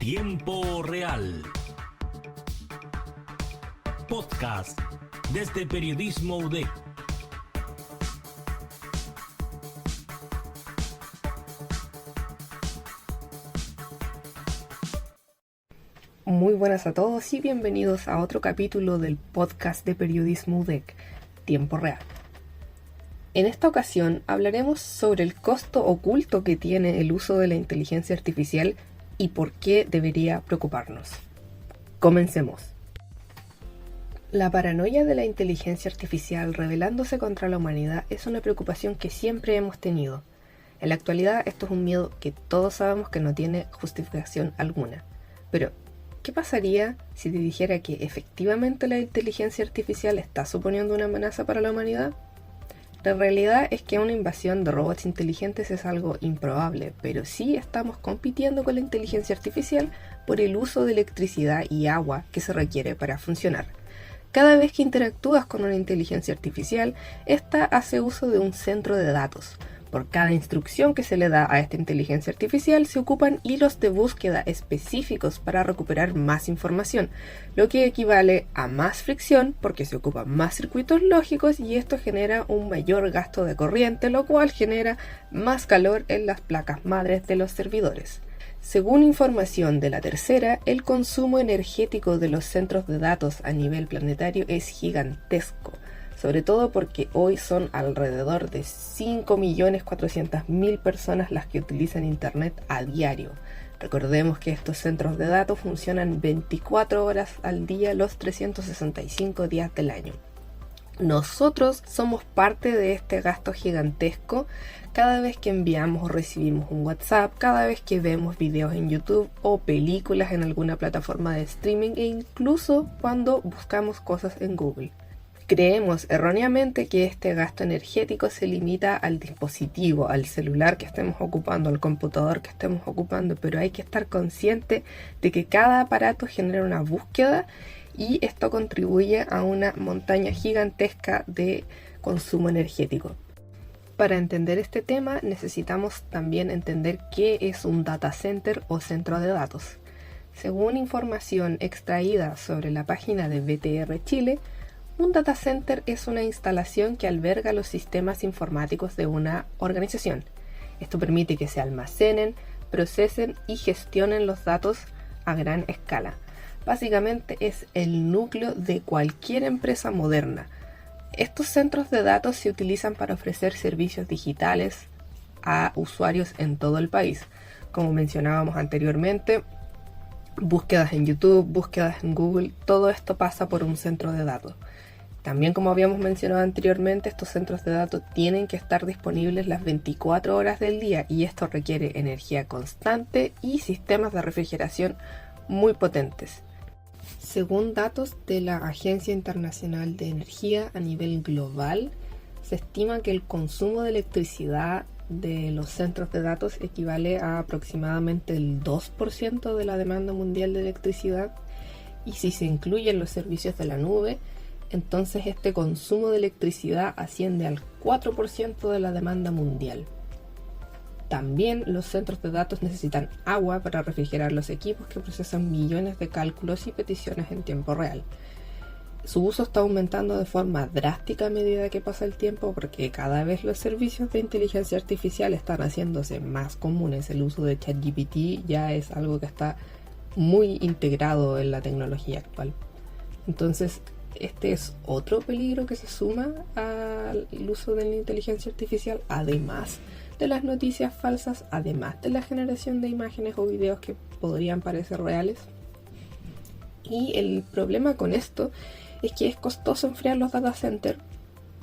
Tiempo Real. Podcast desde Periodismo UDEC. Muy buenas a todos y bienvenidos a otro capítulo del podcast de Periodismo UDEC, Tiempo Real. En esta ocasión hablaremos sobre el costo oculto que tiene el uso de la inteligencia artificial y por qué debería preocuparnos. Comencemos. La paranoia de la inteligencia artificial rebelándose contra la humanidad es una preocupación que siempre hemos tenido. En la actualidad esto es un miedo que todos sabemos que no tiene justificación alguna. Pero, ¿qué pasaría si te dijera que efectivamente la inteligencia artificial está suponiendo una amenaza para la humanidad? La realidad es que una invasión de robots inteligentes es algo improbable, pero sí estamos compitiendo con la inteligencia artificial por el uso de electricidad y agua que se requiere para funcionar. Cada vez que interactúas con una inteligencia artificial, esta hace uso de un centro de datos. Por cada instrucción que se le da a esta inteligencia artificial se ocupan hilos de búsqueda específicos para recuperar más información, lo que equivale a más fricción porque se ocupan más circuitos lógicos y esto genera un mayor gasto de corriente, lo cual genera más calor en las placas madres de los servidores. Según información de La Tercera, el consumo energético de los centros de datos a nivel planetario es gigantesco. Sobre todo porque hoy son alrededor de 5.400.000 personas las que utilizan Internet a diario. Recordemos que estos centros de datos funcionan 24 horas al día los 365 días del año. Nosotros somos parte de este gasto gigantesco cada vez que enviamos o recibimos un WhatsApp, cada vez que vemos videos en YouTube o películas en alguna plataforma de streaming e incluso cuando buscamos cosas en Google. Creemos erróneamente que este gasto energético se limita al dispositivo, al celular que estemos ocupando, al computador que estemos ocupando, pero hay que estar consciente de que cada aparato genera una búsqueda y esto contribuye a una montaña gigantesca de consumo energético. Para entender este tema necesitamos también entender qué es un data center o centro de datos. Según información extraída sobre la página de BTR Chile, un data center es una instalación que alberga los sistemas informáticos de una organización. Esto permite que se almacenen, procesen y gestionen los datos a gran escala. Básicamente es el núcleo de cualquier empresa moderna. Estos centros de datos se utilizan para ofrecer servicios digitales a usuarios en todo el país. Como mencionábamos anteriormente, búsquedas en YouTube, búsquedas en Google, todo esto pasa por un centro de datos. También, como habíamos mencionado anteriormente, estos centros de datos tienen que estar disponibles las 24 horas del día y esto requiere energía constante y sistemas de refrigeración muy potentes. Según datos de la Agencia Internacional de Energía a nivel global, se estima que el consumo de electricidad de los centros de datos equivale a aproximadamente el 2% de la demanda mundial de electricidad y si se incluyen los servicios de la nube, entonces este consumo de electricidad asciende al 4% de la demanda mundial. También los centros de datos necesitan agua para refrigerar los equipos que procesan millones de cálculos y peticiones en tiempo real. Su uso está aumentando de forma drástica a medida que pasa el tiempo porque cada vez los servicios de inteligencia artificial están haciéndose más comunes. El uso de ChatGPT ya es algo que está muy integrado en la tecnología actual. Entonces, este es otro peligro que se suma al uso de la inteligencia artificial, además de las noticias falsas, además de la generación de imágenes o videos que podrían parecer reales. Y el problema con esto es que es costoso enfriar los data centers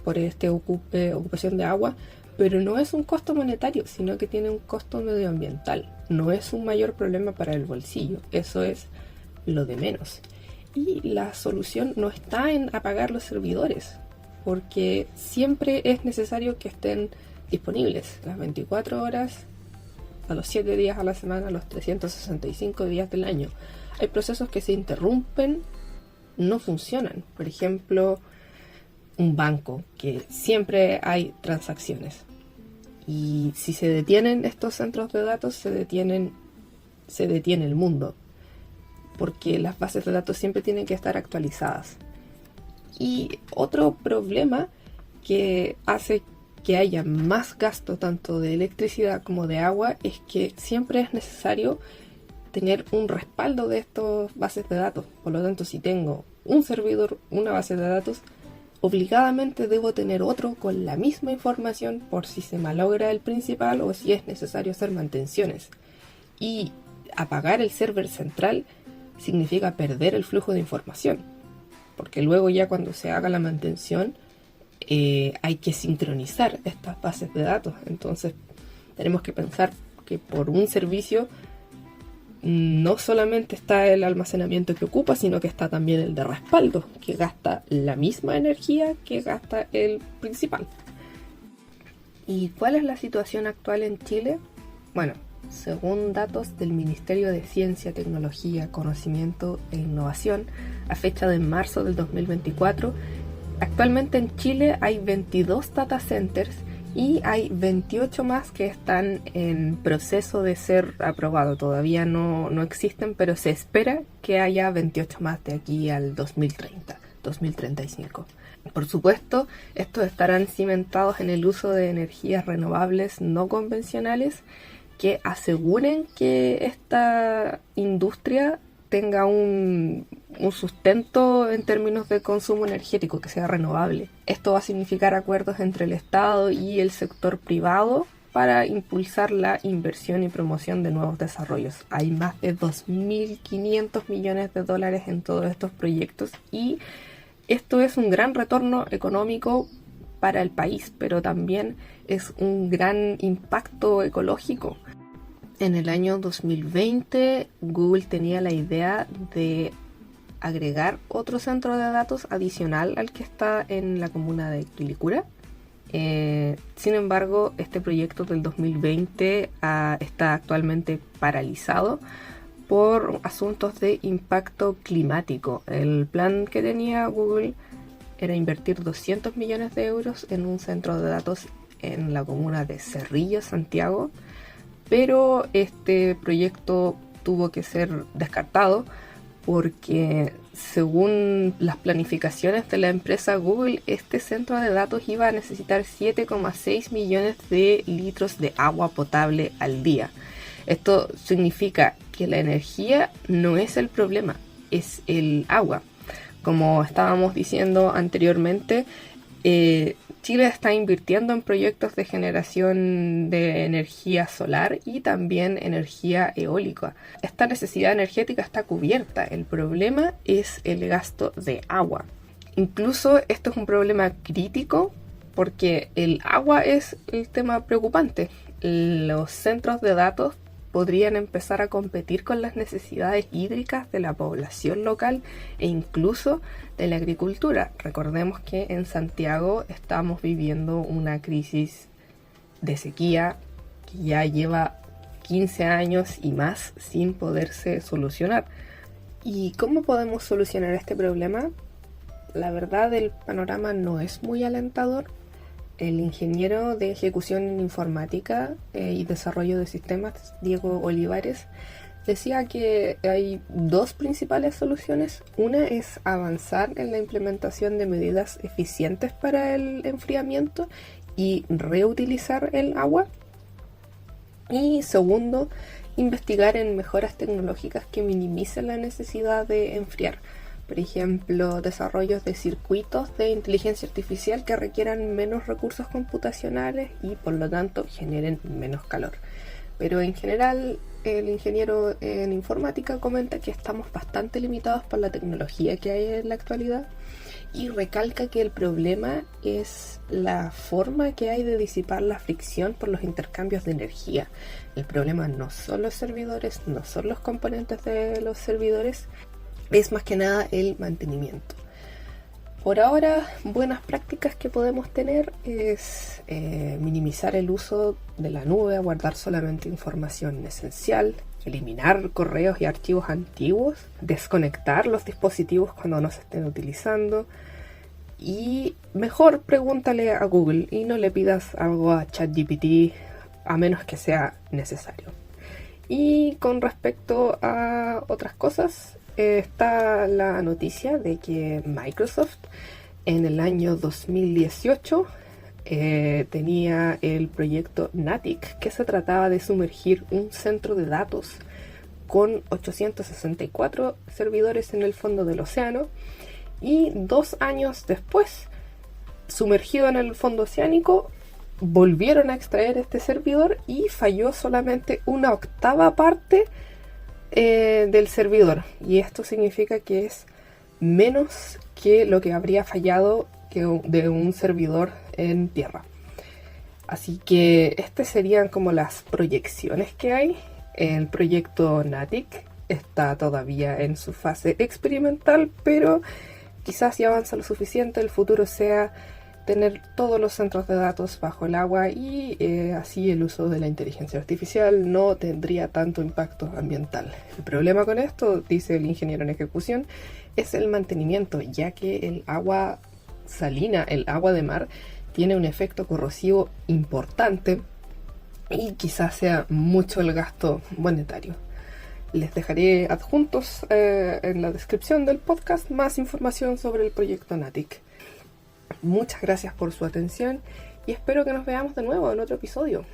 por ocupación de agua, pero no es un costo monetario, sino que tiene un costo medioambiental. No es un mayor problema para el bolsillo, eso es lo de menos. Y la solución no está en apagar los servidores, porque siempre es necesario que estén disponibles las 24 horas, a los 7 días a la semana, los 365 días del año. Hay procesos que se interrumpen, no funcionan. Por ejemplo, un banco, que siempre hay transacciones. Y si se detienen estos centros de datos, se detiene el mundo. porque las bases de datos siempre tienen que estar actualizadas. Y otro problema que hace que haya más gasto tanto de electricidad como de agua es que siempre es necesario tener un respaldo de estas bases de datos. Por lo tanto, si tengo un servidor, una base de datos, obligadamente debo tener otro con la misma información por si se malogra el principal o si es necesario hacer mantenciones. Y apagar el server central significa perder el flujo de información, porque luego ya cuando se haga la mantención hay que sincronizar estas bases de datos. Entonces tenemos que pensar que por un servicio no solamente está el almacenamiento que ocupa, sino que está también el de respaldo, que gasta la misma energía que gasta el principal. ¿Y cuál es la situación actual en Chile? Bueno, según datos del Ministerio de Ciencia, Tecnología, Conocimiento e Innovación, a fecha de marzo del 2024, actualmente en Chile hay 22 data centers y hay 28 más que están en proceso de ser aprobados. Todavía no existen, pero se espera que haya 28 más de aquí al 2035. Por supuesto, estos estarán cimentados en el uso de energías renovables no convencionales que aseguren que esta industria tenga un sustento en términos de consumo energético, que sea renovable. Esto va a significar acuerdos entre el Estado y el sector privado para impulsar la inversión y promoción de nuevos desarrollos. Hay más de 2.500 millones de dólares en todos estos proyectos y esto es un gran retorno económico para el país, pero también es un gran impacto ecológico. En el año 2020, Google tenía la idea de agregar otro centro de datos adicional al que está en la comuna de Quilicura. Sin embargo, este proyecto del 2020 está actualmente paralizado por asuntos de impacto climático. El plan que tenía Google era invertir 200 millones de euros en un centro de datos en la comuna de Cerrillo, Santiago, pero este proyecto tuvo que ser descartado porque según las planificaciones de la empresa Google, este centro de datos iba a necesitar 7,6 millones de litros de agua potable al día. Esto significa que la energía no es el problema, es el agua. Como estábamos diciendo anteriormente, Chile está invirtiendo en proyectos de generación de energía solar y también energía eólica. Esta necesidad energética está cubierta. El problema es el gasto de agua. Incluso esto es un problema crítico porque el agua es el tema preocupante. Los centros de datos podrían empezar a competir con las necesidades hídricas de la población local e incluso de la agricultura. Recordemos que en Santiago estamos viviendo una crisis de sequía que ya lleva 15 años y más sin poderse solucionar. ¿Y cómo podemos solucionar este problema? La verdad, el panorama no es muy alentador. El ingeniero de ejecución en informática y desarrollo de sistemas, Diego Olivares, decía que hay dos principales soluciones. Una es avanzar en la implementación de medidas eficientes para el enfriamiento y reutilizar el agua. Y segundo, investigar en mejoras tecnológicas que minimicen la necesidad de enfriar. Por ejemplo, desarrollos de circuitos de inteligencia artificial que requieran menos recursos computacionales y por lo tanto generen menos calor. Pero en general, el ingeniero en informática comenta que estamos bastante limitados por la tecnología que hay en la actualidad y recalca que el problema es la forma que hay de disipar la fricción por los intercambios de energía. El problema no son los servidores, no son los componentes de los servidores, es más que nada el mantenimiento. Por ahora, buenas prácticas que podemos tener es minimizar el uso de la nube, guardar solamente información esencial, eliminar correos y archivos antiguos, desconectar los dispositivos cuando no se estén utilizando y mejor pregúntale a Google y no le pidas algo a ChatGPT a menos que sea necesario. Y con respecto a otras cosas, está la noticia de que Microsoft en el año 2018 tenía el proyecto Natick, que se trataba de sumergir un centro de datos con 864 servidores en el fondo del océano, y 2 años después, sumergido en el fondo oceánico, volvieron a extraer este servidor y falló solamente 1/8 parte del servidor, y esto significa que es menos que lo que habría fallado de un servidor en tierra. Así que estas serían como las proyecciones que hay. El proyecto Natick está todavía en su fase experimental, pero quizás si avanza lo suficiente, el futuro sea tener todos los centros de datos bajo el agua, y así el uso de la inteligencia artificial no tendría tanto impacto ambiental. El problema con esto, dice el ingeniero en ejecución, es el mantenimiento, ya que el agua salina, el agua de mar, tiene un efecto corrosivo importante y quizás sea mucho el gasto monetario. Les dejaré adjuntos en la descripción del podcast más información sobre el proyecto Natick. Muchas gracias por su atención y espero que nos veamos de nuevo en otro episodio.